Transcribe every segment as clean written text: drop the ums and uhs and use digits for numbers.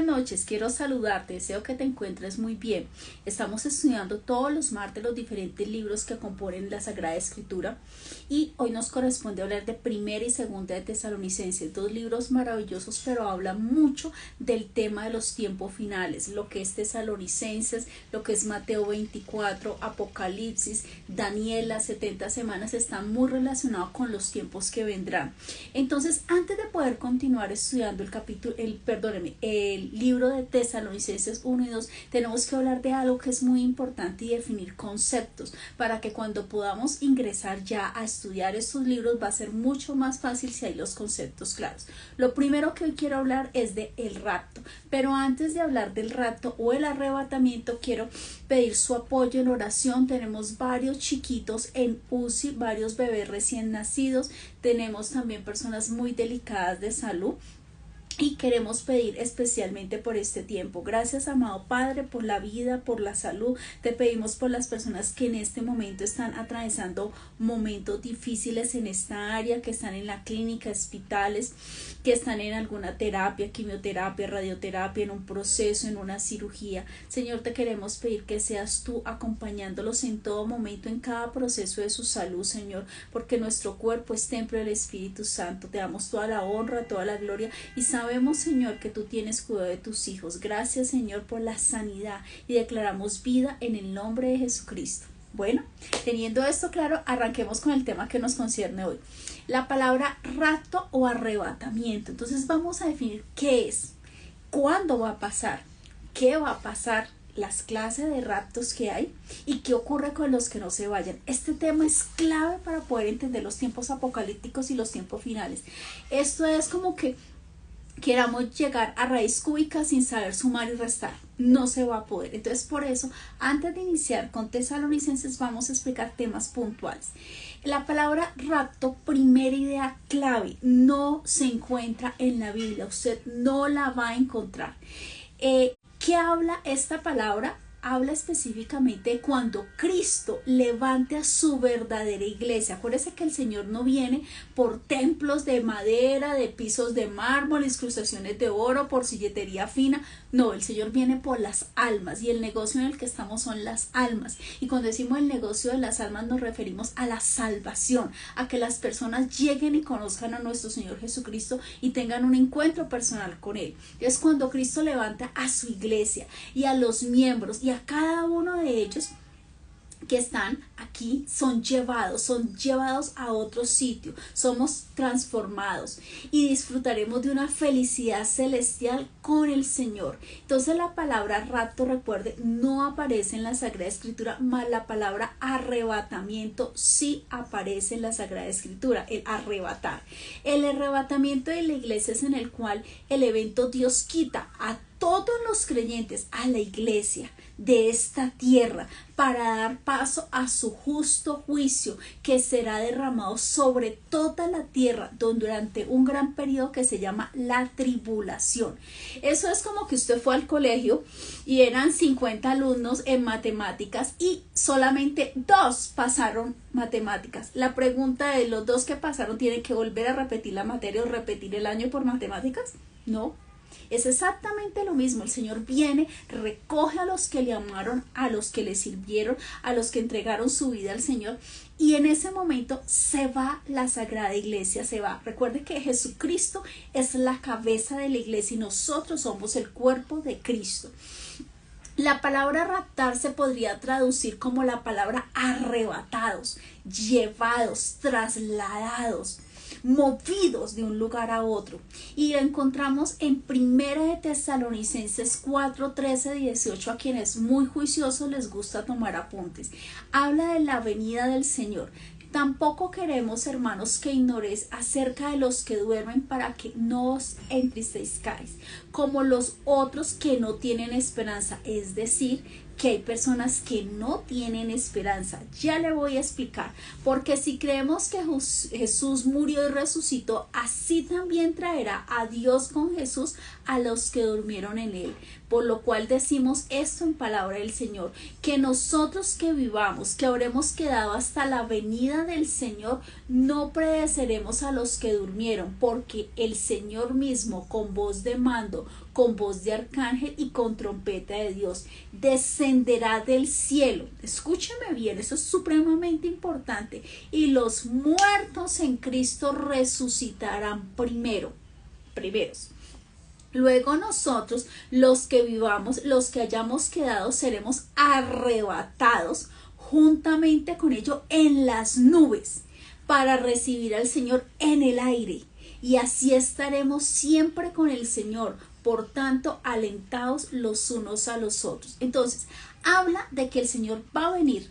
buenas noches, quiero saludarte, deseo que te encuentres muy bien. Estamos estudiando todos los martes los diferentes libros que componen la Sagrada Escritura y hoy nos corresponde hablar de Primera y Segunda de Tesalonicenses, dos libros maravillosos, pero hablan mucho del tema de los tiempos finales, lo que es Tesalonicenses, lo que es Mateo 24, Apocalipsis, Daniel, las 70 semanas, están muy relacionados con los tiempos que vendrán. Entonces, antes de poder continuar estudiando el libro de Tesalonicenses 1 y 2, tenemos que hablar de algo que es muy importante y definir conceptos para que cuando podamos ingresar ya a estudiar estos libros va a ser mucho más fácil si hay los conceptos claros. Lo primero que hoy quiero hablar es de el rapto, pero antes de hablar del rapto o el arrebatamiento quiero pedir su apoyo en oración. Tenemos varios chiquitos en UCI, varios bebés recién nacidos, tenemos también personas muy delicadas de salud y queremos pedir especialmente por este tiempo. Gracias, amado Padre, por la vida, por la salud. Te pedimos por las personas que en este momento están atravesando momentos difíciles en esta área, que están en la clínica, hospitales, que están en alguna terapia, quimioterapia, radioterapia, en un proceso, en una cirugía. Señor, te queremos pedir que seas tú acompañándolos en todo momento, en cada proceso de su salud, Señor, porque nuestro cuerpo es templo del Espíritu Santo. Te damos toda la honra, toda la gloria y sabemos, Señor, que tú tienes cuidado de tus hijos. Gracias, Señor, por la sanidad y declaramos vida en el nombre de Jesucristo. Bueno, teniendo esto claro, arranquemos con el tema que nos concierne hoy. La palabra rapto o arrebatamiento. Entonces vamos a definir qué es, cuándo va a pasar, qué va a pasar, las clases de raptos que hay y qué ocurre con los que no se vayan. Este tema es clave para poder entender los tiempos apocalípticos y los tiempos finales. Esto es como que queramos llegar a raíz cúbica sin saber sumar y restar, no se va a poder. Entonces, por eso, antes de iniciar con Tesalonicenses, vamos a explicar temas puntuales. La palabra rapto, primera idea clave, no se encuentra en la Biblia, usted no la va a encontrar. ¿Qué habla esta palabra? Habla específicamente de cuando Cristo levante a su verdadera iglesia. Acuérdense que el Señor no viene por templos de madera, de pisos de mármol, incrustaciones de oro, por silletería fina. No, el Señor viene por las almas y el negocio en el que estamos son las almas. Y cuando decimos el negocio de las almas nos referimos a la salvación, a que las personas lleguen y conozcan a nuestro Señor Jesucristo y tengan un encuentro personal con Él. Es cuando Cristo levanta a su iglesia y a los miembros y a cada uno de ellos que están aquí son llevados a otro sitio, somos transformados y disfrutaremos de una felicidad celestial con el Señor. Entonces la palabra rapto, recuerde, no aparece en la Sagrada Escritura, mas la palabra arrebatamiento sí aparece en la Sagrada Escritura, el arrebatar. El arrebatamiento de la iglesia es en el cual el evento Dios quita a todos los creyentes, a la iglesia de esta tierra para dar paso a su justo juicio que será derramado sobre toda la tierra durante un gran periodo que se llama la tribulación. Eso es como que usted fue al colegio y eran 50 alumnos en matemáticas y solamente 2 pasaron matemáticas. La pregunta de los 2 que pasaron, ¿tienen que volver a repetir la materia o repetir el año por matemáticas? No. Es exactamente lo mismo. El Señor viene, recoge a los que le amaron, a los que le sirvieron, a los que entregaron su vida al Señor y en ese momento se va la Sagrada Iglesia, se va. Recuerde que Jesucristo es la cabeza de la iglesia y nosotros somos el cuerpo de Cristo. La palabra raptar se podría traducir como la palabra arrebatados, llevados, trasladados, movidos de un lugar a otro, y lo encontramos en Primera de Tesalonicenses 4, 13, 18. A quienes muy juiciosos les gusta tomar apuntes, habla de la venida del Señor. Tampoco queremos, hermanos, que ignoréis acerca de los que duermen para que no os entristezcáis, como los otros que no tienen esperanza, es decir, que hay personas que no tienen esperanza. Ya le voy a explicar, porque si creemos que Jesús murió y resucitó, así también traerá a Dios con Jesús a los que durmieron en él. Por lo cual decimos esto en palabra del Señor, que nosotros que vivamos, que habremos quedado hasta la venida del Señor, no precederemos a los que durmieron, porque el Señor mismo, con voz de mando, con voz de arcángel y con trompeta de Dios. Descenderá del cielo. Escúchame bien, eso es supremamente importante. Y los muertos en Cristo resucitarán primeros. Luego nosotros, los que vivamos, los que hayamos quedado, seremos arrebatados juntamente con ellos en las nubes para recibir al Señor en el aire. Y así estaremos siempre con el Señor. Por tanto, alentados los unos a los otros. Entonces, habla de que el Señor va a venir,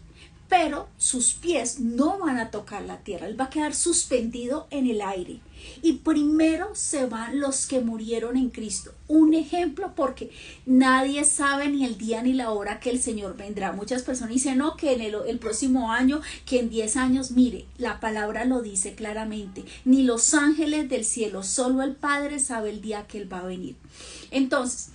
pero sus pies no van a tocar la tierra. Él va a quedar suspendido en el aire. Y primero se van los que murieron en Cristo. Un ejemplo, porque nadie sabe ni el día ni la hora que el Señor vendrá. Muchas personas dicen, no, que en el próximo año, que en 10 años. Mire, la palabra lo dice claramente. Ni los ángeles del cielo, solo el Padre sabe el día que Él va a venir. Entonces,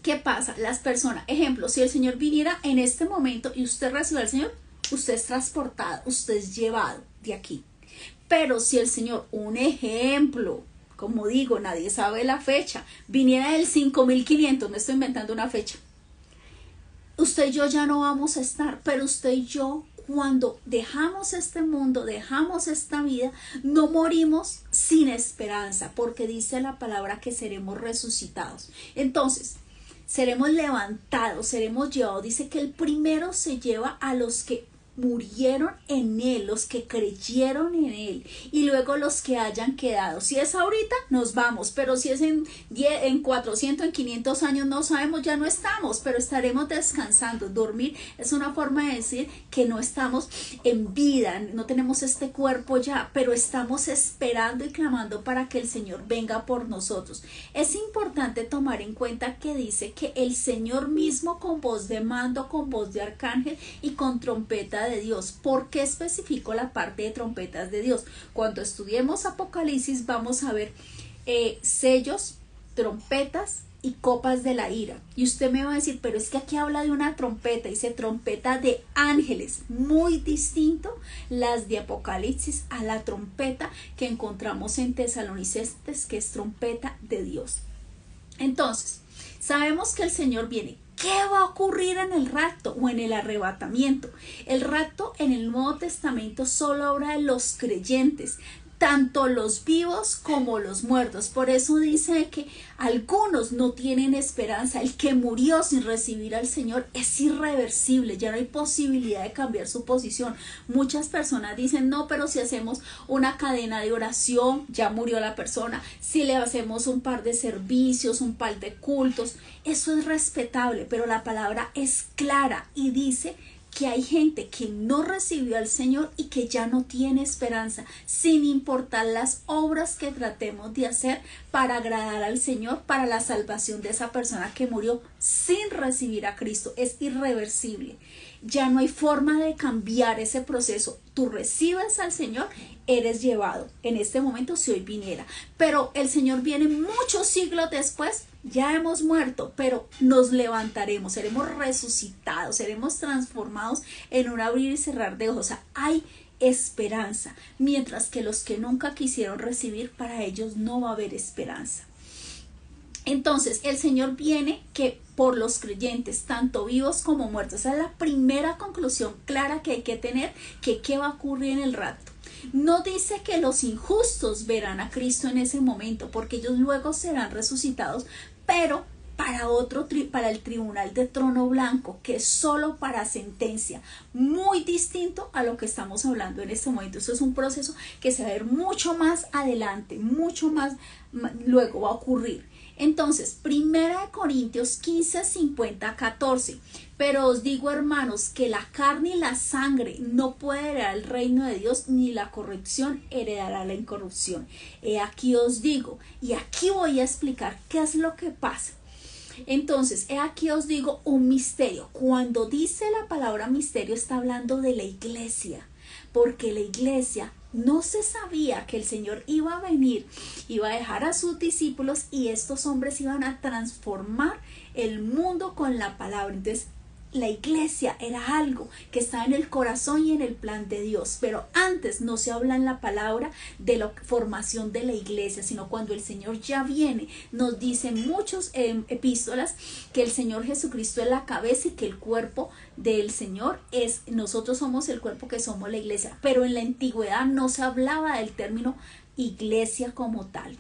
¿qué pasa? Las personas, ejemplo, si el Señor viniera en este momento y usted recibe al Señor, usted es transportado, usted es llevado de aquí. Pero si el Señor, un ejemplo, como digo, nadie sabe la fecha, viniera del 5500, no estoy inventando una fecha, usted y yo ya no vamos a estar, pero usted y yo, cuando dejamos este mundo, dejamos esta vida, no morimos sin esperanza, porque dice la palabra que seremos resucitados. Entonces, seremos levantados, seremos llevados. Dice que el primero se lleva a los que murieron en Él, los que creyeron en Él, y luego los que hayan quedado. Si es ahorita, nos vamos, pero si es en 400, en 500 años, no sabemos, ya no estamos, pero estaremos descansando. Dormir es una forma de decir que no estamos en vida, no tenemos este cuerpo ya, pero estamos esperando y clamando para que el Señor venga por nosotros. Es importante tomar en cuenta que dice que el Señor mismo, con voz de mando, con voz de arcángel y con trompeta de Dios. ¿Por qué especifico la parte de trompetas de Dios? Cuando estudiemos Apocalipsis vamos a ver sellos, trompetas y copas de la ira. Y usted me va a decir, pero es que aquí habla de una trompeta, dice trompeta de ángeles, muy distinto las de Apocalipsis a la trompeta que encontramos en Tesalonicenses, que es trompeta de Dios. Entonces, sabemos que el Señor viene. ¿Qué va a ocurrir en el rapto o en el arrebatamiento? El rapto en el Nuevo Testamento solo habla de los creyentes, tanto los vivos como los muertos. Por eso dice que algunos no tienen esperanza. El que murió sin recibir al Señor es irreversible, ya no hay posibilidad de cambiar su posición. Muchas personas dicen, no, pero si hacemos una cadena de oración, ya murió la persona. Si le hacemos un par de servicios, un par de cultos, eso es respetable, pero la palabra es clara y dice que hay gente que no recibió al Señor y que ya no tiene esperanza, sin importar las obras que tratemos de hacer para agradar al Señor, para la salvación de esa persona que murió sin recibir a Cristo. Es irreversible. Ya no hay forma de cambiar ese proceso. Tú recibes al Señor, eres llevado. En este momento, si hoy viniera. Pero el Señor viene muchos siglos después. Ya hemos muerto, pero nos levantaremos, seremos resucitados, seremos transformados en un abrir y cerrar de ojos. O sea, hay esperanza. Mientras que los que nunca quisieron recibir, para ellos no va a haber esperanza. Entonces, el Señor viene que por los creyentes, tanto vivos como muertos. Esa es la primera conclusión clara que hay que tener, que qué va a ocurrir en el rapto. No dice que los injustos verán a Cristo en ese momento, porque ellos luego serán resucitados, pero para el tribunal de trono blanco, que es solo para sentencia, muy distinto a lo que estamos hablando en este momento. Eso es un proceso que se va a ver mucho más adelante, mucho más luego va a ocurrir. Entonces, 1 Corintios 15, 50, 14. Pero os digo, hermanos, que la carne y la sangre no puede heredar el reino de Dios, ni la corrupción heredará la incorrupción. Aquí os digo, y aquí voy a explicar qué es lo que pasa. Entonces, aquí os digo un misterio. Cuando dice la palabra misterio, está hablando de la iglesia, porque la iglesia no se sabía que el Señor iba a venir, iba a dejar a sus discípulos y estos hombres iban a transformar el mundo con la palabra. Entonces, la iglesia era algo que estaba en el corazón y en el plan de Dios, pero antes no se habla en la palabra de la formación de la iglesia, sino cuando el Señor ya viene, nos dicen muchos epístolas que el Señor Jesucristo es la cabeza y que el cuerpo del Señor nosotros somos el cuerpo, que somos la iglesia, pero en la antigüedad no se hablaba del término iglesia como tal.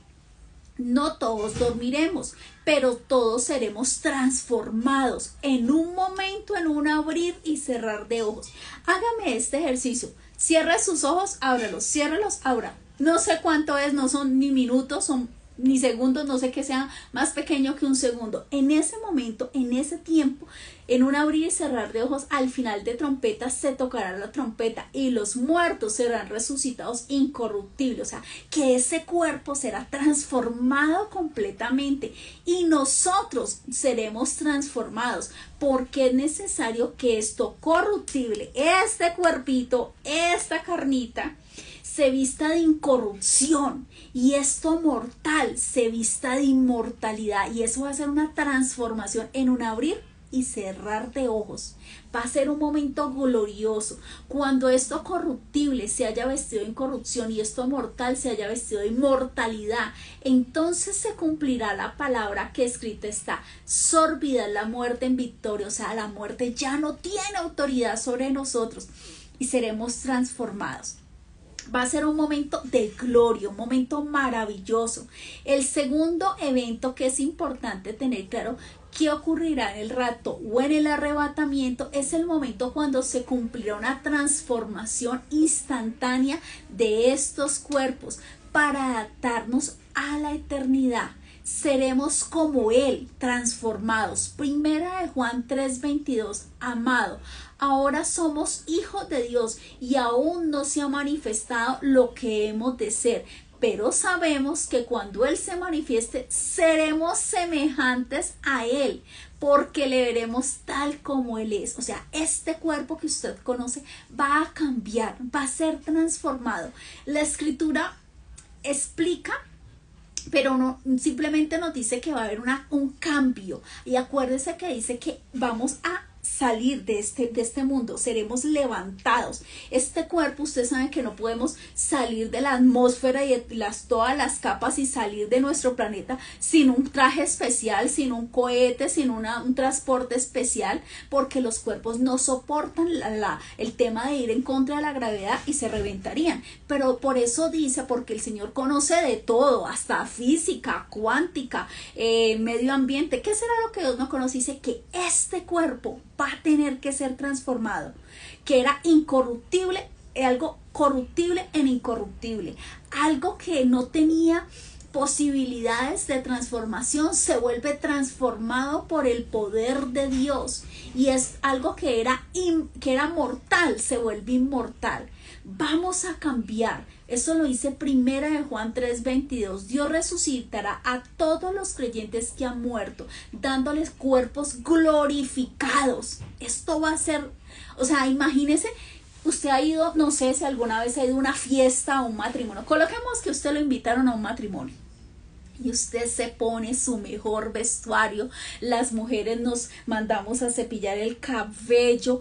No todos dormiremos, pero todos seremos transformados en un momento, en un abrir y cerrar de ojos. Hágame este ejercicio. Cierre sus ojos, ábralos, ciérralos, abra. No sé cuánto es, no son ni minutos, son ni segundos, no sé que sea más pequeño que un segundo. En ese momento, en ese tiempo, en un abrir y cerrar de ojos, al final de trompeta se tocará la trompeta y los muertos serán resucitados incorruptibles. O sea, que ese cuerpo será transformado completamente y nosotros seremos transformados, porque es necesario que esto corruptible, este cuerpito, esta carnita, se vista de incorrupción y esto mortal se vista de inmortalidad, y eso va a ser una transformación en un abrir y cerrar de ojos. Va a ser un momento glorioso cuando esto corruptible se haya vestido de incorrupción y esto mortal se haya vestido de inmortalidad. Entonces se cumplirá la palabra que escrita está: sorbida la muerte en victoria. O sea, la muerte ya no tiene autoridad sobre nosotros y seremos transformados. Va a ser un momento de gloria, un momento maravilloso. El segundo evento que es importante tener claro que ocurrirá en el rapto o en el arrebatamiento es el momento cuando se cumplirá una transformación instantánea de estos cuerpos para adaptarnos a la eternidad. Seremos como Él, transformados. Primera de Juan 3:22. Amado, ahora somos hijos de Dios y aún no se ha manifestado lo que hemos de ser, pero sabemos que cuando Él se manifieste seremos semejantes a Él, porque le veremos tal como Él es. O sea, este cuerpo que usted conoce va a cambiar, va a ser transformado. La Escritura explica, pero no simplemente nos dice que va a haber un cambio. Y acuérdese que dice que vamos a salir de este mundo, seremos levantados. Este cuerpo, ustedes saben que no podemos salir de la atmósfera y de todas las capas y salir de nuestro planeta sin un traje especial, sin un cohete, sin un transporte especial, porque los cuerpos no soportan el tema de ir en contra de la gravedad y se reventarían. Pero por eso dice, porque el Señor conoce de todo, hasta física, cuántica, medio ambiente. ¿Qué será lo que Dios no conoce? Dice que este cuerpo va a tener que ser transformado, que era incorruptible, algo corruptible en incorruptible, algo que no tenía posibilidades de transformación, se vuelve transformado por el poder de Dios, y es algo que era mortal, se vuelve inmortal. Vamos a cambiar. Eso lo dice Primera de Juan 3:22. Dios resucitará a todos los creyentes que han muerto, dándoles cuerpos glorificados. Esto va a ser, o sea, imagínese, usted ha ido, no sé si alguna vez ha ido a una fiesta o un matrimonio. Coloquemos que usted lo invitaron a un matrimonio y usted se pone su mejor vestuario. Las mujeres nos mandamos a cepillar el cabello,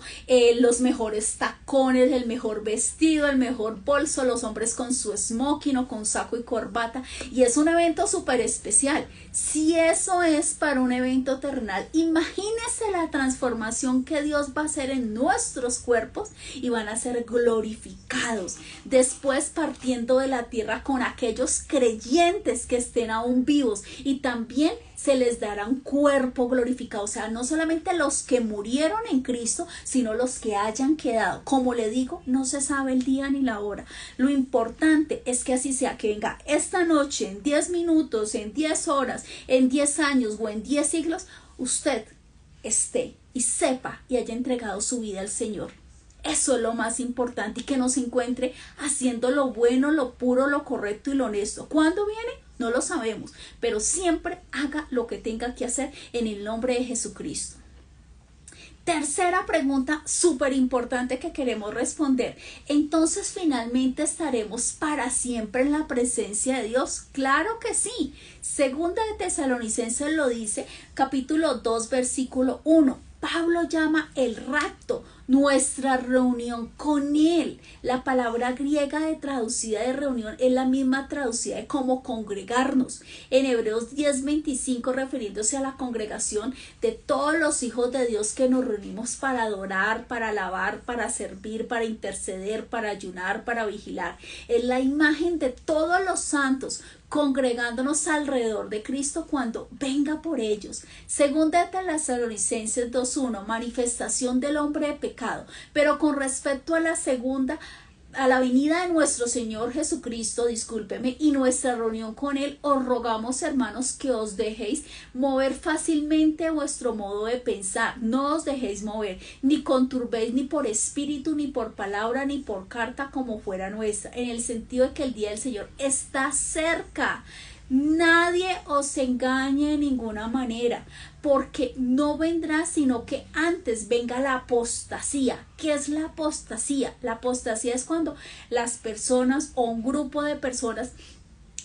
los mejores tacones, el mejor vestido, el mejor bolso, los hombres con su smoking o con saco y corbata, y es un evento súper especial. Si eso es para un evento terrenal, imagínese la transformación que Dios va a hacer en nuestros cuerpos, y van a ser glorificados. Después, partiendo de la tierra con aquellos creyentes que estén aún vivos, y también se les dará un cuerpo glorificado. O sea, no solamente los que murieron en Cristo, sino los que hayan quedado. Como le digo, no se sabe el día ni la hora. Lo importante es que así sea, que venga esta noche, en 10 minutos, en 10 horas, en 10 años o en 10 siglos, usted esté y sepa y haya entregado su vida al Señor. Eso es lo más importante, y que nos encuentre haciendo lo bueno, lo puro, lo correcto y lo honesto. ¿Cuándo viene? No lo sabemos, pero siempre haga lo que tenga que hacer en el nombre de Jesucristo. Tercera pregunta súper importante que queremos responder. Entonces, ¿finalmente estaremos para siempre en la presencia de Dios? Claro que sí. Segunda de Tesalonicenses lo dice, capítulo 2, versículo 1. Pablo llama el rapto, nuestra reunión con Él. La palabra griega traducida de reunión es la misma traducida de como congregarnos. En Hebreos 10:25, refiriéndose a la congregación de todos los hijos de Dios que nos reunimos para adorar, para alabar, para servir, para interceder, para ayunar, para vigilar. Es la imagen de todos los santos congregándonos alrededor de Cristo cuando venga por ellos. Segunda de Tesalonicenses 2:1, manifestación del hombre de pecado. Pero con respecto a la segunda, a la venida de nuestro Señor Jesucristo, y nuestra reunión con Él, os rogamos, hermanos, que os dejéis mover fácilmente vuestro modo de pensar. No os dejéis mover, ni conturbéis ni por espíritu, ni por palabra, ni por carta como fuera nuestra, en el sentido de que el día del Señor está cerca. Nadie os engañe de ninguna manera, porque no vendrá sino que antes venga la apostasía. ¿Qué es la apostasía? La apostasía es cuando las personas o un grupo de personas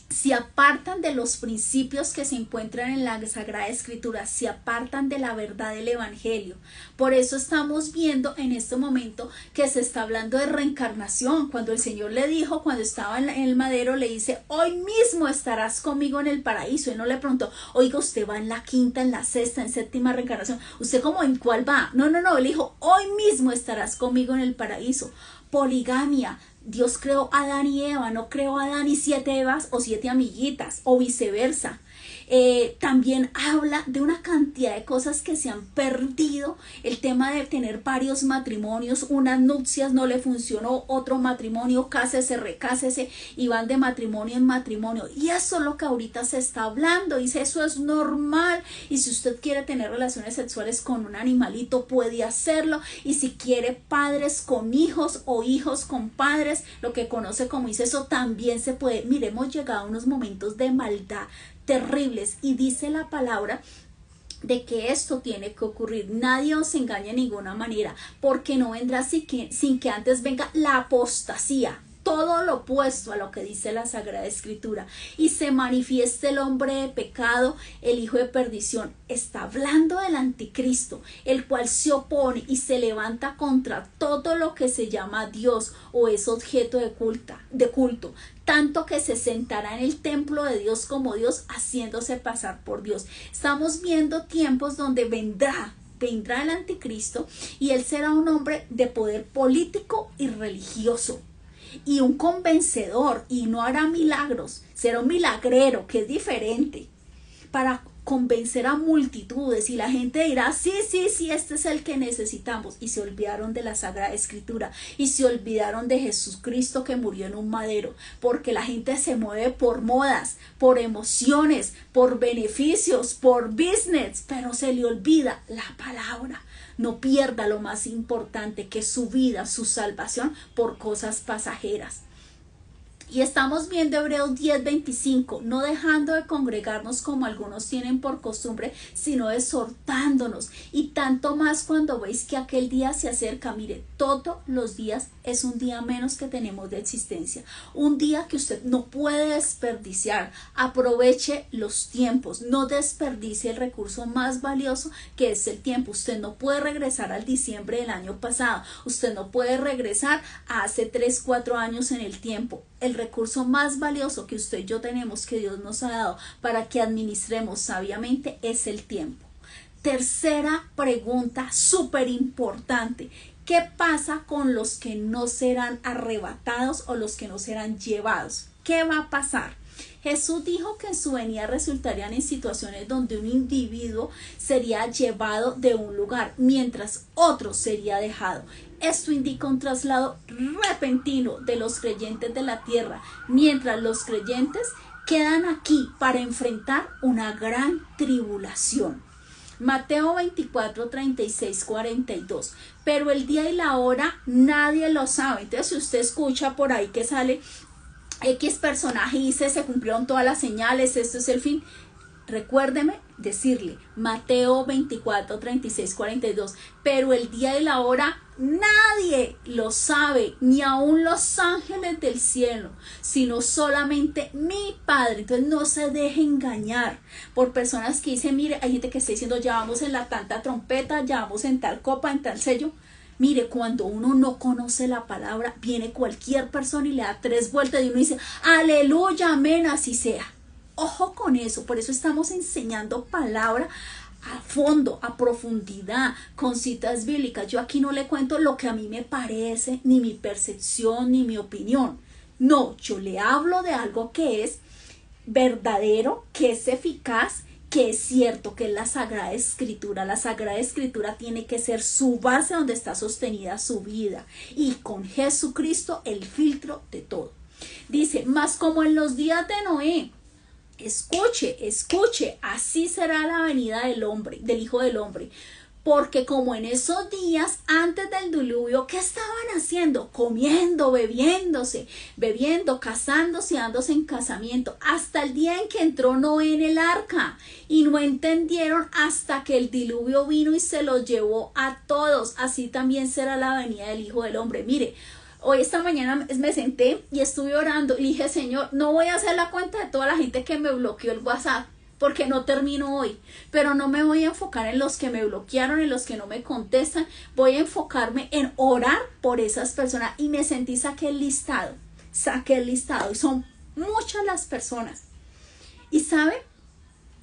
se apartan de los principios que se encuentran en la Sagrada Escritura, se apartan de la verdad del Evangelio. Por eso estamos viendo en este momento que se está hablando de reencarnación. Cuando el Señor le dijo, cuando estaba en el madero, le dice, hoy mismo estarás conmigo en el paraíso. Y no le preguntó, oiga, ¿usted va en la quinta, en la sexta, en séptima reencarnación? ¿Usted como en cuál va? No, él dijo, hoy mismo estarás conmigo en el paraíso. Poligamia. Dios creó a Adán y Eva, no creó a Adán y 7 Evas o 7 amiguitas o viceversa. También habla de una cantidad de cosas que se han perdido. El tema de tener varios matrimonios, unas nupcias no le funcionó, otro matrimonio, cásese, recásese, y van de matrimonio en matrimonio. Y eso es lo que ahorita se está hablando. Dice, eso es normal. Y si usted quiere tener relaciones sexuales con un animalito, puede hacerlo. Y si quiere padres con hijos o hijos con padres, lo que conoce como incesto, también se puede. Mire, hemos llegado a unos momentos de maldad terribles, y dice la palabra de que esto tiene que ocurrir. Nadie os engañe de ninguna manera, porque no vendrá sin que antes venga la apostasía, todo lo opuesto a lo que dice la Sagrada Escritura, y se manifieste el hombre de pecado, el hijo de perdición. Está hablando del anticristo, el cual se opone y se levanta contra todo lo que se llama Dios o es objeto de culto, tanto que se sentará en el templo de Dios como Dios, haciéndose pasar por Dios. Estamos viendo tiempos donde vendrá el anticristo, y él será un hombre de poder político y religioso, y un convencedor, y no hará milagros, será un milagrero, que es diferente, para convencer a multitudes, y la gente dirá, sí, este es el que necesitamos, y se olvidaron de la Sagrada Escritura, y se olvidaron de Jesucristo que murió en un madero, porque la gente se mueve por modas, por emociones, por beneficios, por business, pero se le olvida la palabra. No pierda lo más importante, que es su vida, su salvación, por cosas pasajeras. Y estamos viendo Hebreos 10:25, no dejando de congregarnos como algunos tienen por costumbre, sino exhortándonos, y tanto más cuando veis que aquel día se acerca. Mire, todos los días es un día menos que tenemos de existencia, un día que usted no puede desperdiciar. Aproveche los tiempos, no desperdicie el recurso más valioso, que es el tiempo. Usted no puede regresar al diciembre del año pasado, usted no puede regresar a hace 3-4 años en el tiempo. El recurso más valioso que usted y yo tenemos, que Dios nos ha dado para que administremos sabiamente, es el tiempo. Tercera pregunta súper importante: ¿qué pasa con los que no serán arrebatados o los que no serán llevados? ¿Qué va a pasar? Jesús dijo que en su venida resultarían en situaciones donde un individuo sería llevado de un lugar, mientras otro sería dejado. Esto indica un traslado repentino de los creyentes de la tierra, mientras los creyentes quedan aquí para enfrentar una gran tribulación. Mateo 24, 36, 42. Pero el día y la hora nadie lo sabe. Entonces, si usted escucha por ahí que sale X personaje y dice, se cumplieron todas las señales, esto es el fin, recuérdeme decirle, Mateo 24, 36, 42, pero el día y la hora nadie lo sabe, ni aun los ángeles del cielo, sino solamente mi Padre. Entonces no se deje engañar por personas que dicen, mire, hay gente que está diciendo, ya vamos en la tanta trompeta, ya vamos en tal copa, en tal sello. Mire, cuando uno no conoce la palabra, viene cualquier persona y le da 3 vueltas y uno dice, aleluya, amén, así sea. Ojo con eso, por eso estamos enseñando palabra a fondo, a profundidad, con citas bíblicas. Yo aquí no le cuento lo que a mí me parece, ni mi percepción, ni mi opinión. No, yo le hablo de algo que es verdadero, que es eficaz, que es cierto, que es la Sagrada Escritura. La Sagrada Escritura tiene que ser su base donde está sostenida su vida, y con Jesucristo el filtro de todo. Dice, mas como en los días de Noé, escuche, así será la venida del hombre, del Hijo del Hombre. Porque como en esos días antes del diluvio, ¿qué estaban haciendo? Comiendo, bebiendo, casándose y dándose en casamiento, hasta el día en que entró Noé en el arca, y no entendieron hasta que el diluvio vino y se los llevó a todos. Así también será la venida del Hijo del Hombre. Mire, hoy esta mañana me senté y estuve orando y dije, Señor, no voy a hacer la cuenta de toda la gente que me bloqueó el WhatsApp, porque no termino hoy, pero no me voy a enfocar en los que me bloquearon, en los que no me contestan. Voy a enfocarme en orar por esas personas, y me sentí, saqué el listado y son muchas las personas. Y ¿sabe?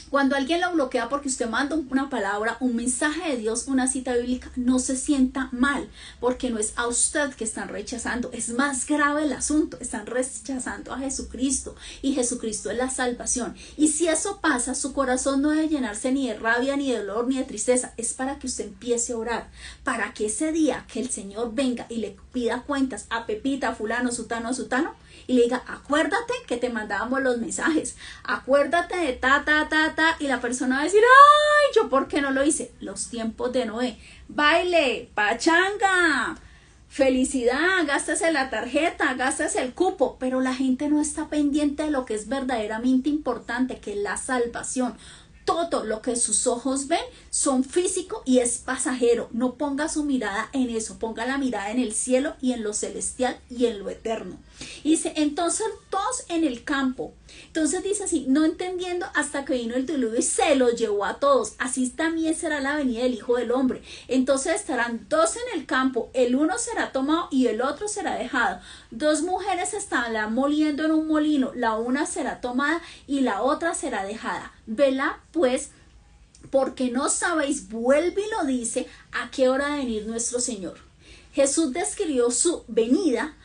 Cuando alguien lo bloquea porque usted manda una palabra, un mensaje de Dios, una cita bíblica, no se sienta mal, porque no es a usted que están rechazando. Es más grave el asunto, están rechazando a Jesucristo, y Jesucristo es la salvación. Y si eso pasa, su corazón no debe llenarse ni de rabia, ni de dolor, ni de tristeza. Es para que usted empiece a orar, para que ese día que el Señor venga y le pida cuentas a Pepita, a fulano, a sutano, y le diga, acuérdate que te mandábamos los mensajes, acuérdate de y la persona va a decir, ay, yo por qué no lo hice. Los tiempos de Noé, baile, pachanga, felicidad, gástese la tarjeta, gástese el cupo, pero la gente no está pendiente de lo que es verdaderamente importante, que es la salvación. Todo lo que sus ojos ven son físico y es pasajero. No ponga su mirada en eso, ponga la mirada en el cielo y en lo celestial y en lo eterno. Y dice, entonces todos en el campo. Entonces dice así, no entendiendo hasta que vino el diluvio y se los llevó a todos. Así también será la venida del Hijo del Hombre. Entonces estarán 2 en el campo, el uno será tomado y el otro será dejado. 2 mujeres estarán moliendo en un molino, la una será tomada y la otra será dejada. Velad pues, porque no sabéis, vuelve y lo dice, a qué hora de venir nuestro Señor. Jesús describió su venida,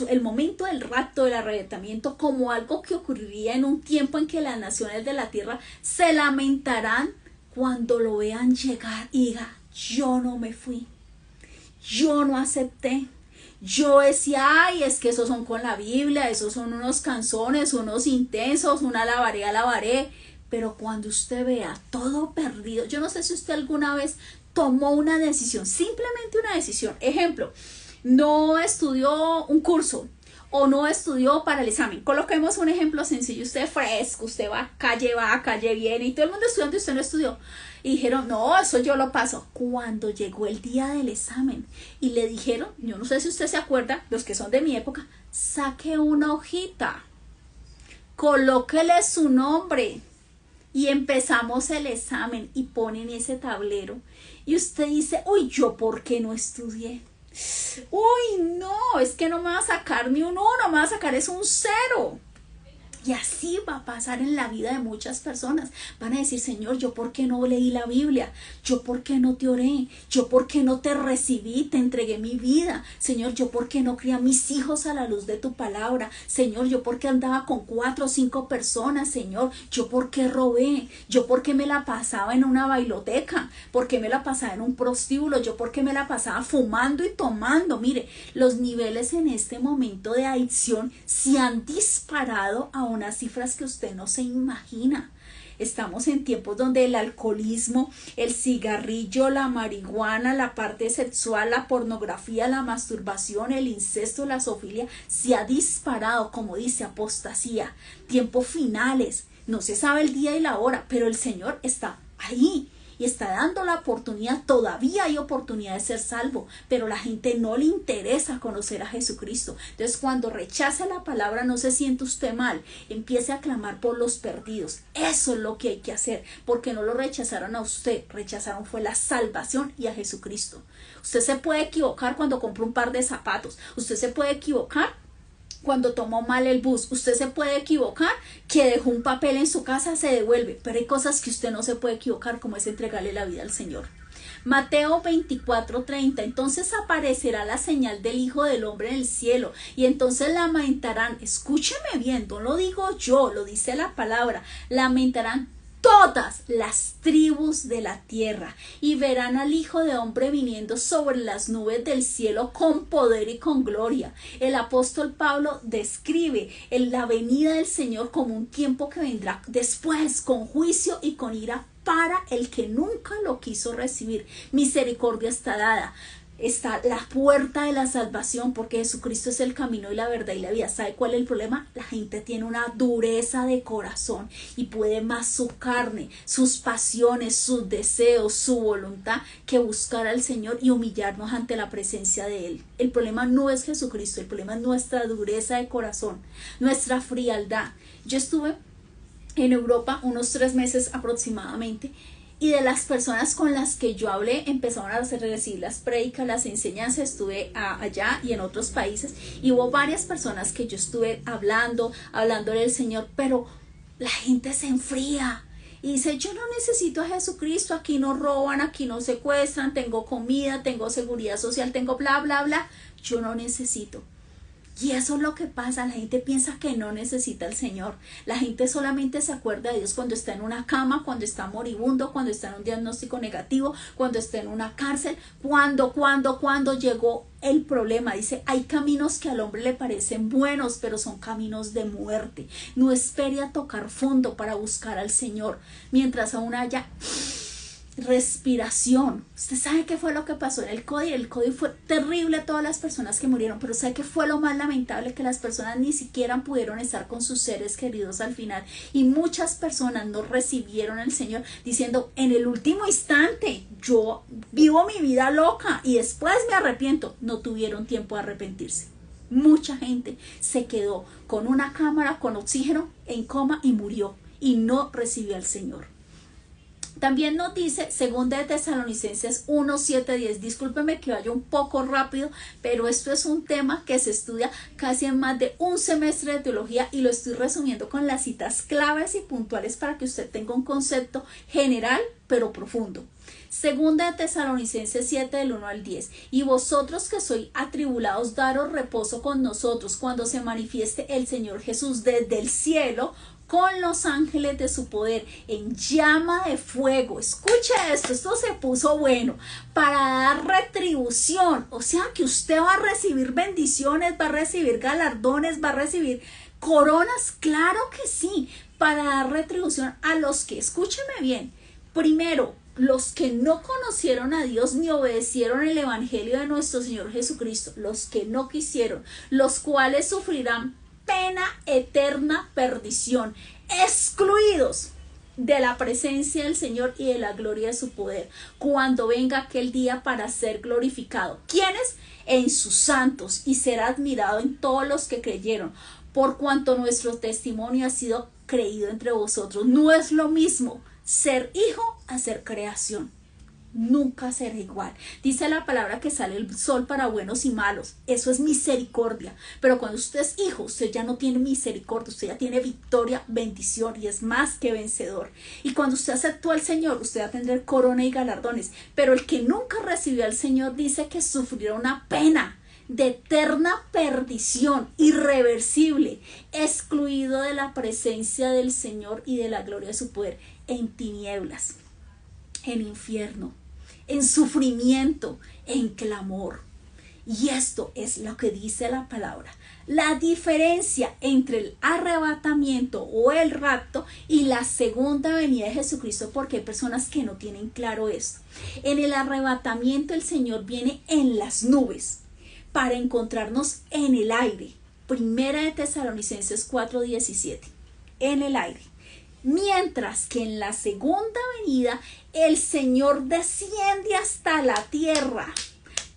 el momento del rapto, del arrebatamiento, como algo que ocurriría en un tiempo en que las naciones de la tierra se lamentarán cuando lo vean llegar y diga, yo no me fui, yo no acepté. Yo decía, ay, es que esos son con la Biblia, esos son unos canzones, unos intensos, una alabaré. Pero cuando usted vea todo perdido, yo no sé si usted alguna vez tomó una decisión, simplemente una decisión. Ejemplo, no estudió un curso o no estudió para el examen. Coloquemos un ejemplo sencillo. Usted es fresco, usted va, calle viene y todo el mundo estudiando y usted no estudió. Y dijeron, no, eso yo lo paso. Cuando llegó el día del examen y le dijeron, yo no sé si usted se acuerda, los que son de mi época, saque una hojita, colóquele su nombre y empezamos el examen, y ponen ese tablero y usted dice, uy, ¿yo por qué no estudié? Uy, no, es que no me va a sacar ni un 1, me va a sacar es un 0. Y así va a pasar en la vida de muchas personas. Van a decir, Señor, ¿yo por qué no leí la Biblia? ¿Yo por qué no te oré? ¿Yo por qué no te recibí, te entregué mi vida? Señor, ¿yo por qué no crié a mis hijos a la luz de tu palabra? Señor, ¿yo por qué andaba con 4 o 5 personas? Señor, ¿yo por qué robé? ¿Yo por qué me la pasaba en una bailoteca? ¿Por qué me la pasaba en un prostíbulo? ¿Yo por qué me la pasaba fumando y tomando? Mire, los niveles en este momento de adicción se han disparado a unas cifras que usted no se imagina. Estamos en tiempos donde el alcoholismo, el cigarrillo, la marihuana, la parte sexual, la pornografía, la masturbación, el incesto, la zoofilia se ha disparado, como dice, apostasía, tiempos finales. No se sabe el día y la hora, pero el Señor está ahí y está dando la oportunidad. Todavía hay oportunidad de ser salvo, pero la gente no le interesa conocer a Jesucristo. Entonces, cuando rechaza la palabra, no se siente usted mal, empiece a clamar por los perdidos. Eso es lo que hay que hacer, porque no lo rechazaron a usted, rechazaron fue la salvación y a Jesucristo. Usted se puede equivocar cuando compra un par de zapatos, usted se puede equivocar cuando tomó mal el bus, usted se puede equivocar que dejó un papel en su casa, se devuelve, pero hay cosas que usted no se puede equivocar, como es entregarle la vida al Señor. Mateo 24:30, entonces aparecerá la señal del Hijo del Hombre en el cielo, y entonces lamentarán, escúcheme bien, no lo digo yo, lo dice la palabra, lamentarán todas las tribus de la tierra, y verán al Hijo de Hombre viniendo sobre las nubes del cielo con poder y con gloria. El apóstol Pablo describe la venida del Señor como un tiempo que vendrá después, con juicio y con ira para el que nunca lo quiso recibir. Misericordia está dada. Está la puerta de la salvación, porque Jesucristo es el camino y la verdad y la vida. ¿Sabe cuál es el problema? La gente tiene una dureza de corazón y puede más su carne, sus pasiones, sus deseos, su voluntad, que buscar al Señor y humillarnos ante la presencia de Él. El problema no es Jesucristo, el problema es nuestra dureza de corazón, nuestra frialdad. Yo estuve en Europa unos 3 meses aproximadamente, y de las personas con las que yo hablé empezaron a recibir las prédicas, las enseñanzas. Estuve allá y en otros países, y hubo varias personas que yo estuve hablándole del Señor, pero la gente se enfría y dice, yo no necesito a Jesucristo, aquí no roban, aquí no secuestran, tengo comida, tengo seguridad social, tengo bla, bla, bla, yo no necesito. Y eso es lo que pasa, la gente piensa que no necesita al Señor. La gente solamente se acuerda de Dios cuando está en una cama, cuando está moribundo, cuando está en un diagnóstico negativo, cuando está en una cárcel, cuando llegó el problema. Dice, hay caminos que al hombre le parecen buenos, pero son caminos de muerte. No espere a tocar fondo para buscar al Señor, mientras aún haya respiración. Usted sabe qué fue lo que pasó en el COVID. El COVID fue terrible, todas las personas que murieron, pero ¿sabe qué fue lo más lamentable? Que las personas ni siquiera pudieron estar con sus seres queridos al final, y muchas personas no recibieron al Señor, diciendo, en el último instante yo vivo mi vida loca y después me arrepiento. No tuvieron tiempo de arrepentirse. Mucha gente se quedó con una cámara con oxígeno en coma y murió, y no recibió al Señor. También nos dice 2 de Tesalonicenses 1, 7, 10. Discúlpeme que vaya un poco rápido, pero esto es un tema que se estudia casi en más de un semestre de teología, y lo estoy resumiendo con las citas claves y puntuales para que usted tenga un concepto general pero profundo. 2 de Tesalonicenses 7, del 1 al 10. Y vosotros que sois atribulados, daros reposo con nosotros cuando se manifieste el Señor Jesús desde el cielo con los ángeles de su poder en llama de fuego. Escuche esto se puso bueno, para dar retribución. O sea que usted va a recibir bendiciones, va a recibir galardones, va a recibir coronas, claro que sí, para dar retribución a los que, escúcheme bien, primero, los que no conocieron a Dios ni obedecieron el evangelio de nuestro Señor Jesucristo, los que no quisieron, los cuales sufrirán pena eterna, perdición, excluidos de la presencia del Señor y de la gloria de su poder, cuando venga aquel día para ser glorificado. ¿Quiénes? En sus santos, y será admirado en todos los que creyeron, por cuanto nuestro testimonio ha sido creído entre vosotros. No es lo mismo ser hijo a ser creación. Nunca será igual. Dice la palabra que sale el sol para buenos y malos. Eso es misericordia. Pero cuando usted es hijo, usted ya no tiene misericordia, usted ya tiene victoria, bendición, y es más que vencedor. Y cuando usted aceptó al Señor, usted va a tener corona y galardones. Pero el que nunca recibió al Señor dice que sufrirá una pena de eterna perdición, irreversible, excluido de la presencia del Señor y de la gloria de su poder, en tinieblas, en infierno, en sufrimiento, en clamor. Y esto es lo que dice la palabra. La diferencia entre el arrebatamiento o el rapto y la segunda venida de Jesucristo, porque hay personas que no tienen claro esto. En el arrebatamiento el Señor viene en las nubes para encontrarnos en el aire. 1 de Tesalonicenses 4:17. En el aire. Mientras que en la segunda venida el Señor desciende hasta la tierra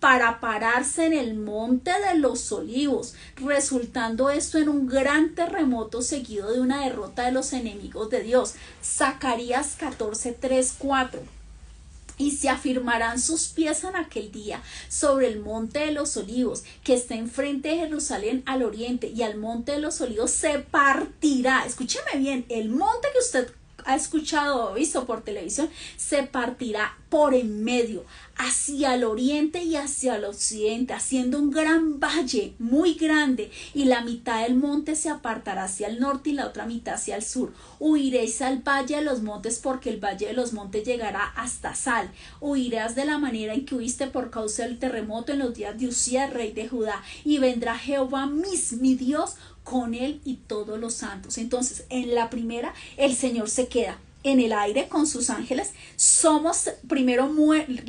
para pararse en el monte de los olivos, resultando esto en un gran terremoto seguido de una derrota de los enemigos de Dios. Zacarías 14, 3, 4. Y se afirmarán sus pies en aquel día sobre el monte de los olivos, que está enfrente de Jerusalén al oriente, y al monte de los olivos se partirá. Escúcheme bien, el monte que usted ha escuchado o visto por televisión se partirá por en medio, hacia el oriente y hacia el occidente, haciendo un gran valle muy grande, y la mitad del monte se apartará hacia el norte y la otra mitad hacia el sur. Huiréis al valle de los montes, porque el valle de los montes llegará hasta Sal. Huirás de la manera en que huiste por causa del terremoto en los días de Usías, rey de Judá, y vendrá Jehová mi Dios con él y todos los santos. Entonces, en la primera, el Señor se queda en el aire con sus ángeles. Primero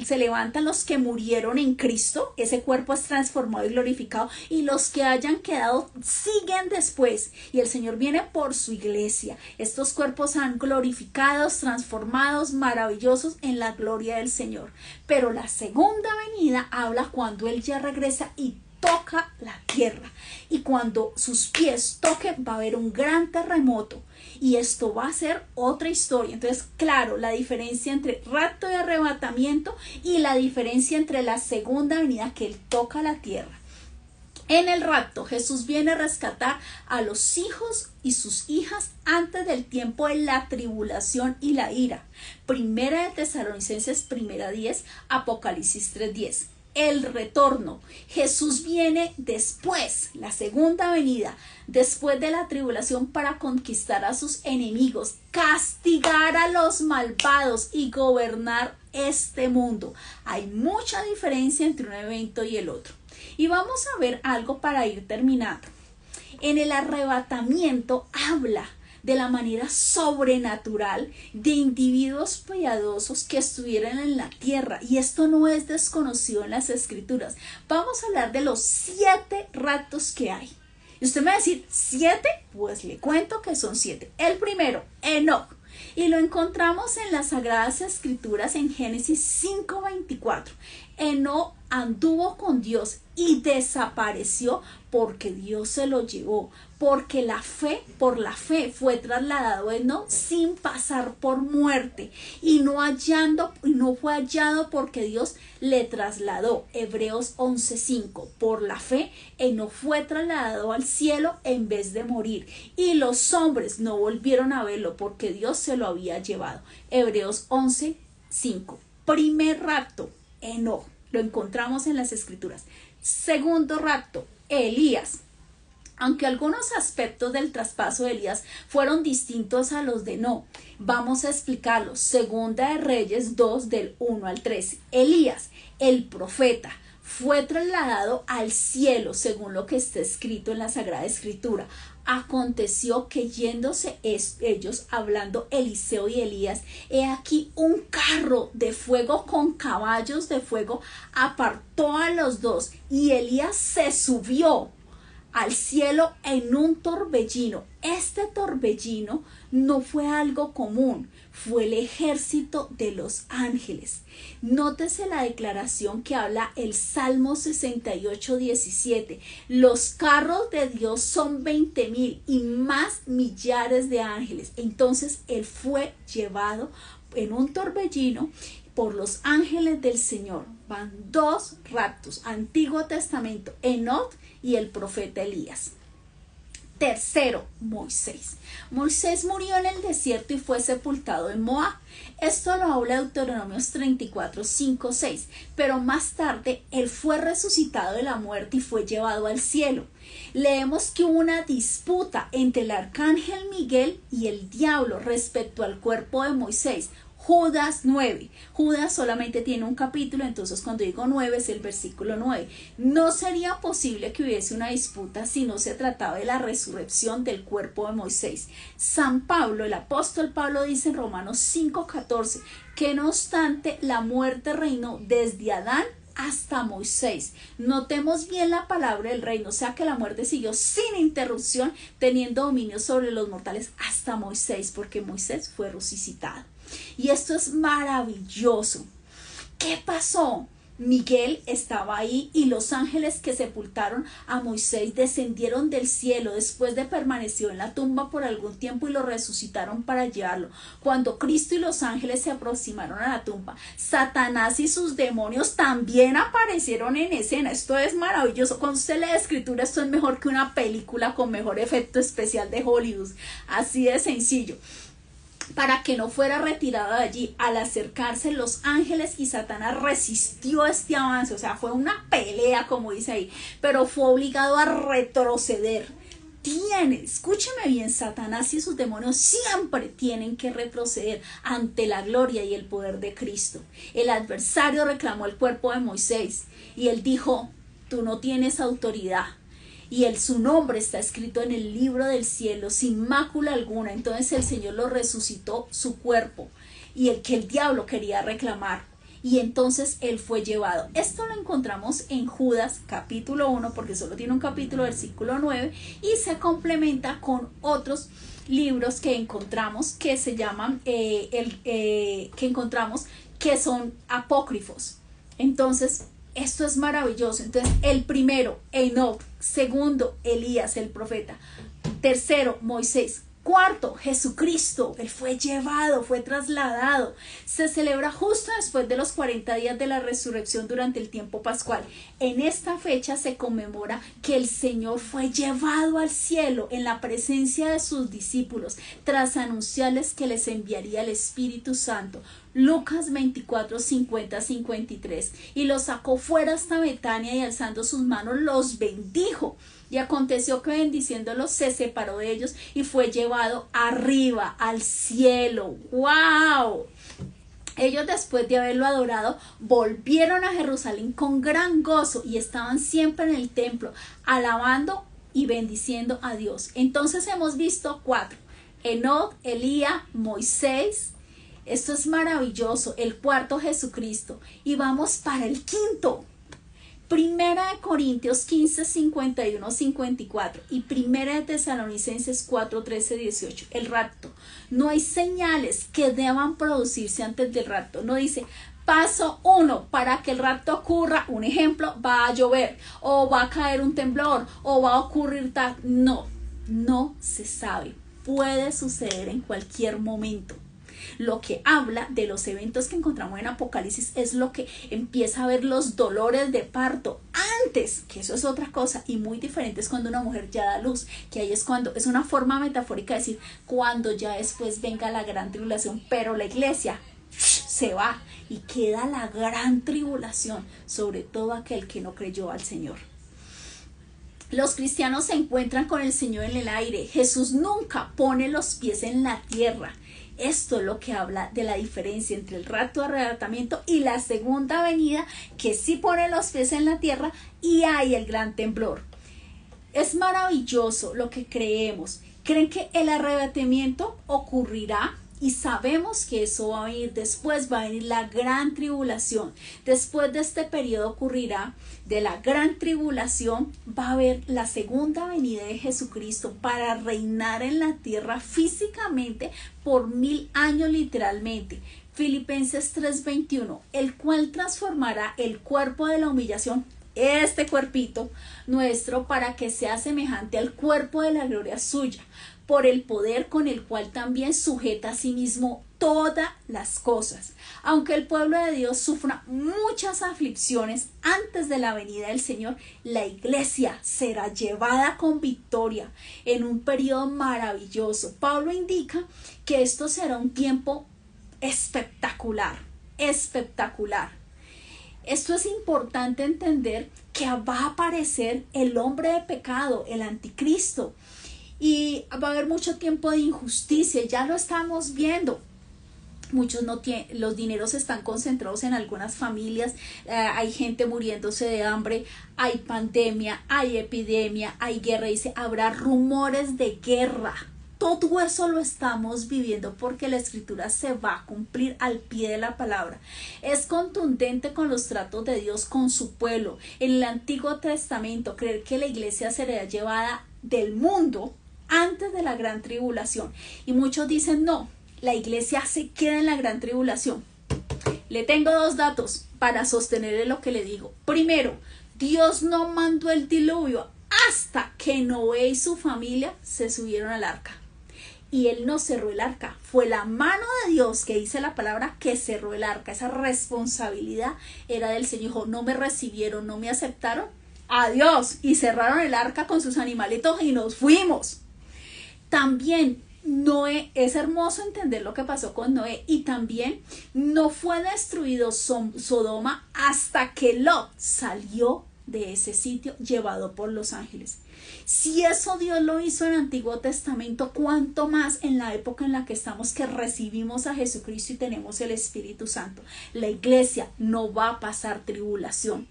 se levantan los que murieron en Cristo, ese cuerpo es transformado y glorificado, y los que hayan quedado siguen después, y el Señor viene por su iglesia. Estos cuerpos han glorificados, transformados, maravillosos en la gloria del Señor. Pero la segunda venida habla cuando Él ya regresa y toca la tierra, y cuando sus pies toquen va a haber un gran terremoto, y esto va a ser otra historia. Entonces, claro, la diferencia entre rapto y arrebatamiento, y la diferencia entre la segunda venida, que Él toca la tierra. En el rapto, Jesús viene a rescatar a los hijos y sus hijas antes del tiempo de la tribulación y la ira. Primera de Tesalonicenses, primera 10, Apocalipsis 3:10. El retorno. Jesús viene después, la segunda venida, después de la tribulación, para conquistar a sus enemigos, castigar a los malvados y gobernar este mundo. Hay mucha diferencia entre un evento y el otro. Y vamos a ver algo para ir terminando. En el arrebatamiento habla de la manera sobrenatural de individuos piadosos que estuvieran en la tierra, y esto no es desconocido en las escrituras. Vamos a hablar de los 7 raptos que hay. Y usted me va a decir, ¿7? Pues le cuento que son 7. El primero, Enoc, y lo encontramos en las Sagradas Escrituras en Génesis 5:24. Enoc anduvo con Dios y desapareció porque Dios se lo llevó, porque por la fe fue trasladado Enoc sin pasar por muerte, y no fue hallado porque Dios le trasladó. Hebreos 11:5. Por la fe Enoc fue trasladado al cielo en vez de morir, y los hombres no volvieron a verlo porque Dios se lo había llevado. Hebreos 11:5. Primer rapto, Enoc, lo encontramos en las escrituras. Segundo rapto, Elías. Aunque algunos aspectos del traspaso de Elías fueron distintos a los de Enoc, vamos a explicarlos. Segunda de Reyes 2, del 1 al 13. Elías, el profeta, fue trasladado al cielo, según lo que está escrito en la Sagrada Escritura. Aconteció que yéndose ellos, hablando Eliseo y Elías, he aquí un carro de fuego con caballos de fuego apartó a los dos, y Elías se subió al cielo en un torbellino. Este torbellino no fue algo común, fue el ejército de los ángeles. Nótese la declaración que habla el Salmo 68:17. Los carros de Dios son 20,000 y más millares de ángeles. Entonces él fue llevado en un torbellino por los ángeles del Señor. Van 2 raptos, Antiguo Testamento, Enoc y el profeta Elías. Tercero, Moisés. Moisés murió en el desierto y fue sepultado en Moab. Esto lo habla Deuteronomios 34, 5, 6. Pero más tarde él fue resucitado de la muerte y fue llevado al cielo. Leemos que hubo una disputa entre el arcángel Miguel y el diablo respecto al cuerpo de Moisés. Judas 9. Judas solamente tiene un capítulo, entonces cuando digo 9 es el versículo 9. No sería posible que hubiese una disputa si no se trataba de la resurrección del cuerpo de Moisés. San Pablo, el apóstol Pablo, dice en Romanos 5:14 que no obstante la muerte reinó desde Adán hasta Moisés. Notemos bien la palabra del reino, o sea que la muerte siguió sin interrupción, teniendo dominio sobre los mortales hasta Moisés, porque Moisés fue resucitado. Y esto es maravilloso. ¿Qué pasó? Miguel estaba ahí y los ángeles que sepultaron a Moisés descendieron del cielo después de permaneció en la tumba por algún tiempo y lo resucitaron para llevarlo. Cuando Cristo y los ángeles se aproximaron a la tumba, Satanás y sus demonios también aparecieron en escena. Esto es maravilloso. Cuando usted lee la escritura, esto es mejor que una película con mejor efecto especial de Hollywood. Así de sencillo. Para que no fuera retirado de allí. Al acercarse los ángeles y Satanás resistió este avance, o sea, fue una pelea como dice ahí, pero fue obligado a retroceder. Escúcheme bien, Satanás y sus demonios siempre tienen que retroceder ante la gloria y el poder de Cristo. El adversario reclamó el cuerpo de Moisés y él dijo, tú no tienes autoridad. Y su nombre está escrito en el libro del cielo sin mácula alguna. Entonces el Señor lo resucitó su cuerpo y el que el diablo quería reclamar. Y entonces él fue llevado. Esto lo encontramos en Judas capítulo 1 porque solo tiene un capítulo, versículo 9, y se complementa con otros libros que encontramos que se llaman que son apócrifos. Entonces esto es maravilloso. Entonces, el primero, Enoc. Segundo, Elías, el profeta. Tercero, Moisés. Cuarto, Jesucristo. Él fue llevado, fue trasladado. Se celebra justo después de los 40 días de la resurrección durante el tiempo pascual. En esta fecha se conmemora que el Señor fue llevado al cielo en la presencia de sus discípulos, tras anunciarles que les enviaría el Espíritu Santo. Lucas 24, 50, 53. Y los sacó fuera hasta Betania y alzando sus manos los bendijo. Y aconteció que bendiciéndolos se separó de ellos y fue llevado arriba al cielo. ¡Wow! Ellos después de haberlo adorado volvieron a Jerusalén con gran gozo y estaban siempre en el templo alabando y bendiciendo a Dios. Entonces hemos visto 4. Enoc, Elías, Moisés. Esto es maravilloso. El cuarto, Jesucristo. Y vamos para el quinto. Primera de Corintios 15, 51, 54 y Primera de Tesalonicenses 4, 13, 18. El rapto. No hay señales que deban producirse antes del rapto. No dice, paso 1, para que el rapto ocurra, un ejemplo, va a llover, o va a caer un temblor, o va a ocurrir tal. No se sabe. Puede suceder en cualquier momento. Lo que habla de los eventos que encontramos en Apocalipsis es lo que empieza a ver los dolores de parto antes, que eso es otra cosa y muy diferente es cuando una mujer ya da luz, que ahí es cuando, es una forma metafórica de decir cuando ya después venga la gran tribulación, pero la iglesia se va y queda la gran tribulación sobre todo aquel que no creyó al Señor. Los cristianos se encuentran con el Señor en el aire. Jesús nunca pone los pies en la tierra. Esto es lo que habla de la diferencia entre el rapto de arrebatamiento y la segunda venida, que sí pone los pies en la tierra y hay el gran temblor. Es maravilloso lo que creemos. ¿Creen que el arrebatamiento ocurrirá? Y sabemos que eso va a venir después, va a venir la gran tribulación. Después de este periodo ocurrirá de la gran tribulación, va a haber la segunda venida de Jesucristo para reinar en la tierra físicamente por 1000 años literalmente. Filipenses 3:21, el cual transformará el cuerpo de la humillación, este cuerpito nuestro, para que sea semejante al cuerpo de la gloria suya, por el poder con el cual también sujeta a sí mismo todas las cosas. Aunque el pueblo de Dios sufra muchas aflicciones antes de la venida del Señor, la iglesia será llevada con victoria en un periodo maravilloso. Pablo indica que esto será un tiempo espectacular. Esto es importante entender, que va a aparecer el hombre de pecado, el anticristo. Y va a haber mucho tiempo de injusticia, ya lo estamos viendo. Muchos no tienen, los dineros están concentrados en algunas familias, hay gente muriéndose de hambre, hay pandemia, hay epidemia, hay guerra, dice, habrá rumores de guerra. todo eso lo estamos viviendo porque la escritura se va a cumplir al pie de la palabra. Es contundente con los tratos de Dios con su pueblo. En el Antiguo Testamento, creer que la iglesia será llevada del mundo antes de la gran tribulación. Y muchos dicen, no, la iglesia se queda en la gran tribulación. Le tengo dos datos para sostenerle lo que le digo. Primero, Dios no mandó el diluvio hasta que Noé y su familia se subieron al arca. Y él no cerró el arca. Fue la mano de Dios, que dice la palabra, que cerró el arca. Esa responsabilidad era del Señor. Dijo, no me recibieron, no me aceptaron. Adiós. Y cerraron el arca con sus animalitos y nos fuimos. También Noé, es hermoso entender lo que pasó con Noé, y también no fue destruido Sodoma hasta que Lot salió de ese sitio llevado por los ángeles. Si eso Dios lo hizo en el Antiguo Testamento, cuánto más en la época en la que estamos, que recibimos a Jesucristo y tenemos el Espíritu Santo. La iglesia no va a pasar tribulación.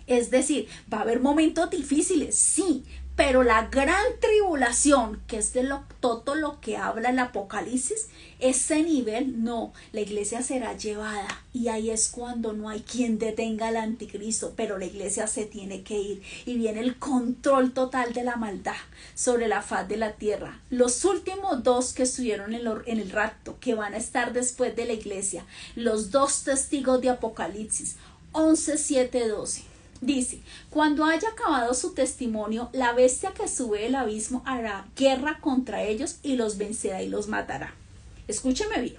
Es decir, va a haber momentos difíciles, sí, pero la gran tribulación, que es de todo lo que habla el Apocalipsis, ese nivel no, la iglesia será llevada, y ahí es cuando no hay quien detenga al anticristo, pero la iglesia se tiene que ir y viene el control total de la maldad sobre la faz de la tierra. Los últimos dos que estuvieron en el rapto, que van a estar después de la iglesia, los dos testigos de Apocalipsis 11, 7, 12. Dice, cuando haya acabado su testimonio, la bestia que sube del abismo hará guerra contra ellos y los vencerá y los matará. Escúcheme bien.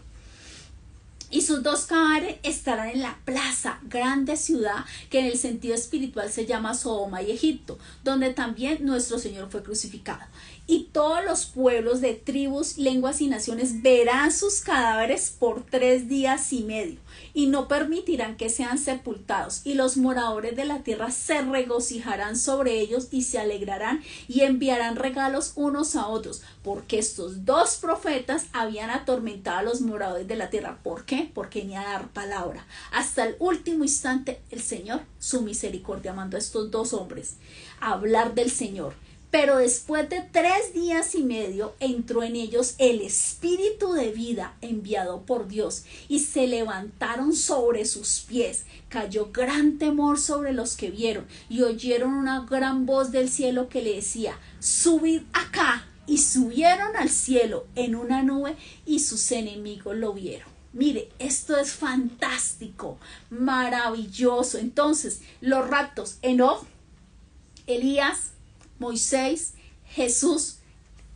Y sus dos cadáveres estarán en la plaza, grande ciudad, que en el sentido espiritual se llama Sodoma y Egipto, donde también nuestro Señor fue crucificado. Y todos los pueblos de tribus, lenguas y naciones verán sus cadáveres por 3 días y medio, y no permitirán que sean sepultados. Y los moradores de la tierra se regocijarán sobre ellos y se alegrarán y enviarán regalos unos a otros, porque estos dos profetas habían atormentado a los moradores de la tierra. ¿Por qué? Porque ni a dar palabra. Hasta el último instante el Señor, su misericordia, mandó a estos dos hombres a hablar del Señor. Pero después de 3 días y medio entró en ellos el espíritu de vida enviado por Dios, y se levantaron sobre sus pies. Cayó gran temor sobre los que vieron, y oyeron una gran voz del cielo que le decía, subid acá. Y subieron al cielo en una nube, y sus enemigos lo vieron. Mire, esto es fantástico, maravilloso. Entonces, los raptos: Enoc, Elías, Moisés, Jesús,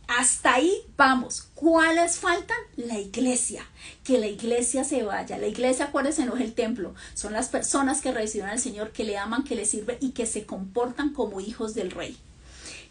hasta ahí vamos. ¿Cuáles faltan? La iglesia. Que la iglesia se vaya. La iglesia, acuérdense, no es el templo, son las personas que reciben al Señor, que le aman, que le sirven y que se comportan como hijos del Rey.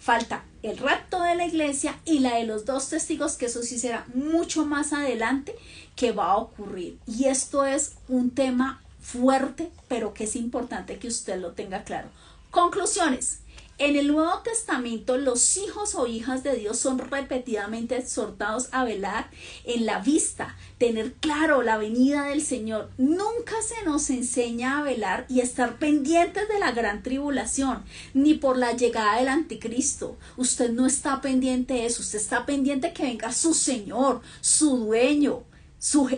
Falta el rapto de la iglesia y la de los dos testigos, que eso sí será mucho más adelante que va a ocurrir. Y esto es un tema fuerte, pero que es importante que usted lo tenga claro. Conclusiones. En el Nuevo Testamento, los hijos o hijas de Dios son repetidamente exhortados a velar en la vista, tener claro la venida del Señor. Nunca se nos enseña a velar y estar pendientes de la gran tribulación, ni por la llegada del anticristo. Usted no está pendiente de eso, usted está pendiente que venga su Señor, su dueño,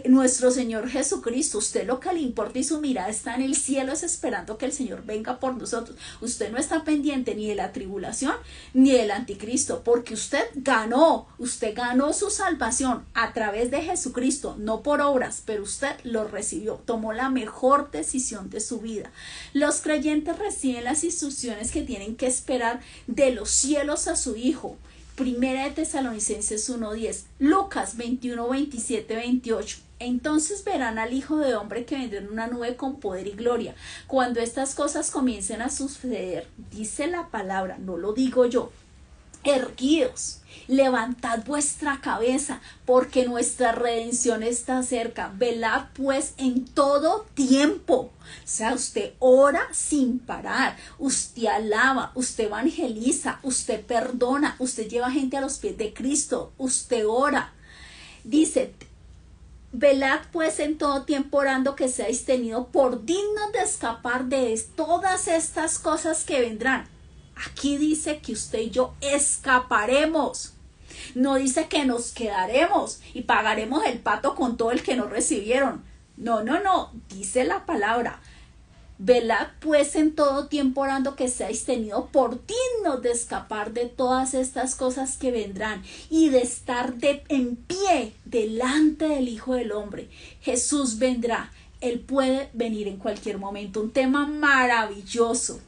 nuestro Señor Jesucristo. Usted lo que le importa y su mirada está en el cielo, es esperando que el Señor venga por nosotros. Usted no está pendiente ni de la tribulación ni del anticristo, porque usted ganó su salvación a través de Jesucristo, no por obras, pero usted lo recibió, tomó la mejor decisión de su vida. Los creyentes reciben las instrucciones que tienen que esperar de los cielos a su Hijo. Primera de Tesalonicenses 1:10, Lucas 21, 27, 28. Entonces verán al Hijo de Hombre que vendrá en una nube con poder y gloria. Cuando estas cosas comiencen a suceder, dice la palabra, no lo digo yo, erguidos, levantad vuestra cabeza, porque nuestra redención está cerca. Velad pues en todo tiempo. O sea, usted ora sin parar, usted alaba, usted evangeliza, usted perdona, usted lleva gente a los pies de Cristo, usted ora. Dice, velad pues en todo tiempo, orando que seáis tenidos por dignos de escapar de todas estas cosas que vendrán. Aquí dice que usted y yo escaparemos. No dice que nos quedaremos y pagaremos el pato con todo el que no recibieron. No, no, no, dice la palabra. Velad pues en todo tiempo orando que seáis tenidos por dignos de escapar de todas estas cosas que vendrán y de estar en pie delante del Hijo del Hombre. Jesús vendrá, Él puede venir en cualquier momento. Un tema maravilloso.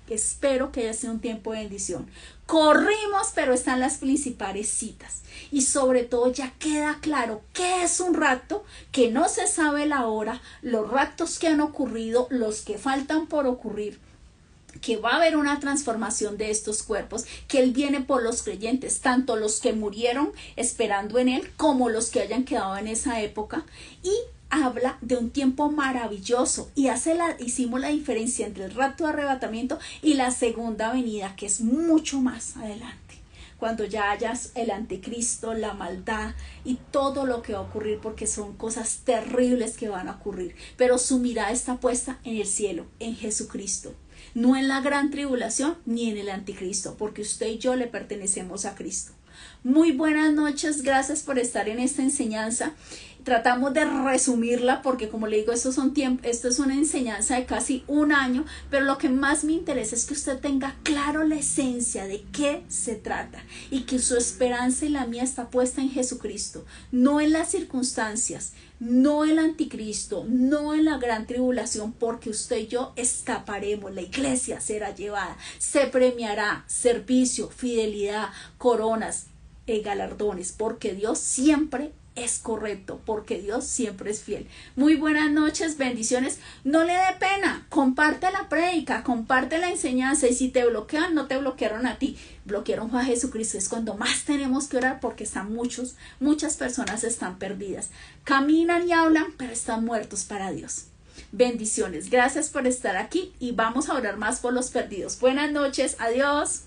Espero que haya sido un tiempo de bendición. Corrimos, pero están las principales citas. Y sobre todo ya queda claro qué es un rapto, que no se sabe la hora, los raptos que han ocurrido, los que faltan por ocurrir, que va a haber una transformación de estos cuerpos, que Él viene por los creyentes, tanto los que murieron esperando en Él, como los que hayan quedado en esa época, y habla de un tiempo maravilloso y hicimos la diferencia entre el rapto de arrebatamiento y la segunda venida, que es mucho más adelante, cuando ya hayas el anticristo, la maldad y todo lo que va a ocurrir, porque son cosas terribles que van a ocurrir, pero su mirada está puesta en el cielo, en Jesucristo, no en la gran tribulación ni en el anticristo, porque usted y yo le pertenecemos a Cristo. Muy buenas noches, gracias por estar en esta enseñanza. Tratamos de resumirla porque, como le digo, esto es una enseñanza de casi un año, pero lo que más me interesa es que usted tenga claro la esencia de qué se trata y que su esperanza y la mía está puesta en Jesucristo, no en las circunstancias, no en el anticristo, no en la gran tribulación, porque usted y yo escaparemos, la iglesia será llevada, se premiará servicio, fidelidad, coronas, galardones, porque Dios siempre es correcto, porque Dios siempre es fiel. Muy buenas noches, bendiciones. No le dé pena, comparte la prédica, comparte la enseñanza, y si te bloquean, no te bloquearon a ti, bloquearon a Jesucristo. Es cuando más tenemos que orar, porque muchas personas están perdidas, caminan y hablan, pero están muertos para Dios. Bendiciones, gracias por estar aquí y vamos a orar más por los perdidos. Buenas noches, adiós.